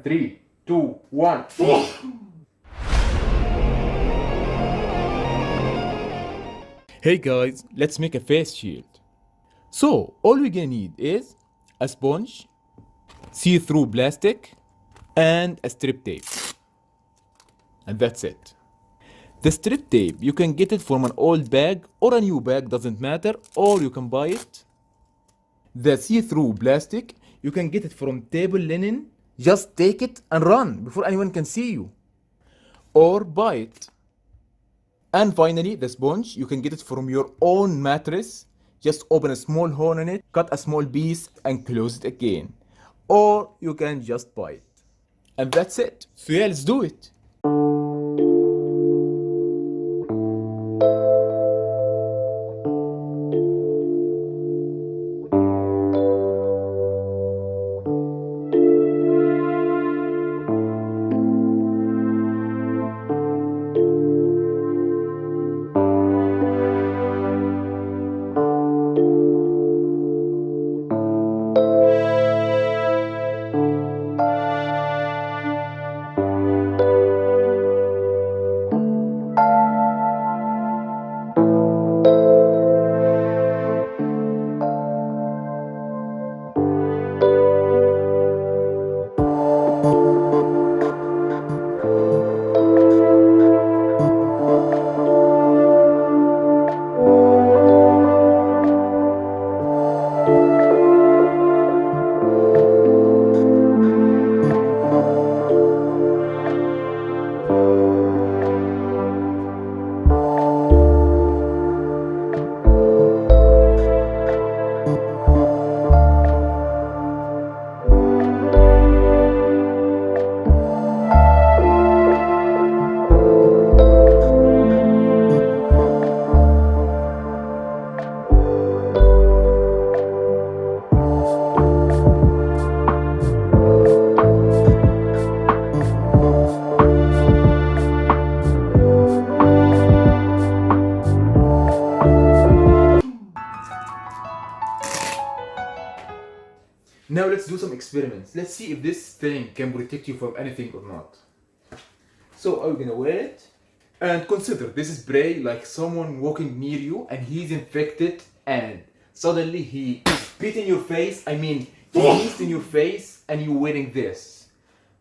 3, 2, 1. Hey guys, let's make a face shield. So, all we're gonna need is a sponge, see-through plastic, and a strip tape. And that's it. The strip tape, you can get it from an old bag or a new bag, doesn't matter, or you can buy it. The see-through plastic, you can get it from table linen. Just take it and run before anyone can see you. Or buy it. And finally, the sponge, you can get it from your own mattress. Just open a small hole in it, cut a small piece, and close it again. Or you can just buy it. And that's it. So yeah, let's do it. Now let's do some experiments. Let's see if this thing can protect you from anything or not. So I'm gonna wear it. And consider this is spray like someone walking near you and he's infected and suddenly he spit in your face. I mean, he sneezed in your face and you're wearing this.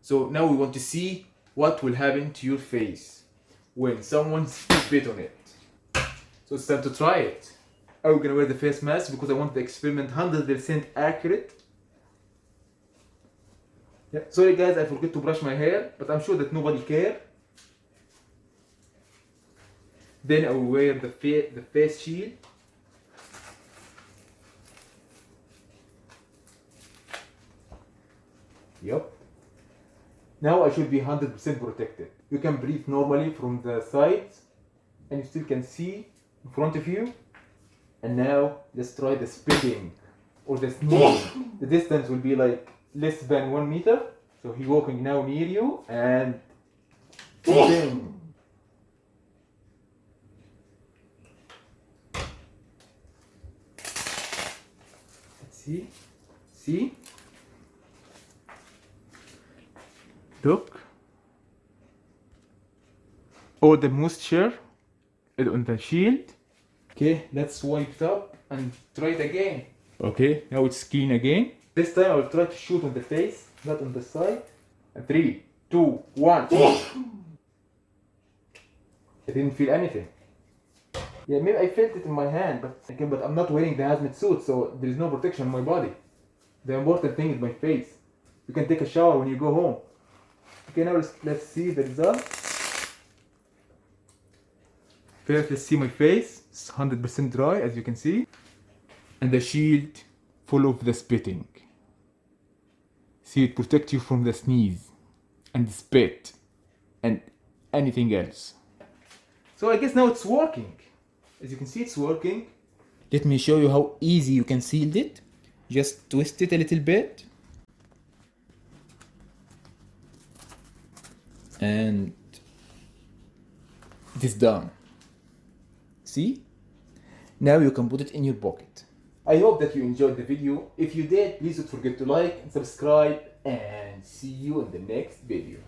So now we want to see what will happen to your face when someone spit on it. So it's time to try it. I'm gonna wear the face mask because I want the experiment 100% accurate. Yeah. Sorry guys, I forgot to brush my hair, but I'm sure that nobody cares. Then I will wear the face shield. Yup. Now I should be 100% protected. You can breathe normally from the sides and you still can see in front of you. And now let's try the spitting or the sneezing. The distance will be like less than 1 meter. So he's walking now near you and spitting. See? Look. All the moisture is on the shield. Okay, let's wipe it up and try it again. Okay, now it's clean again. This time I will try to shoot on the face, not on the side. And 3, 2, 1. I didn't feel anything. Yeah, maybe I felt it in my hand, but I'm not wearing the hazmat suit, so there is no protection on my body. The important thing is my face. You can take a shower when you go home. Okay, now let's see the result. First, let's see my face. It's 100% dry, as you can see. And the shield full of the spitting. See, it protects you from the sneeze and the spit and anything else. So I guess now it's working. As you can see, it's working. Let me show you how easy you can seal it. Just twist it a little bit. And it is done. See? Now you can put it in your pocket. I hope that you enjoyed the video. If you did, please don't forget to like and subscribe, and see you in the next video.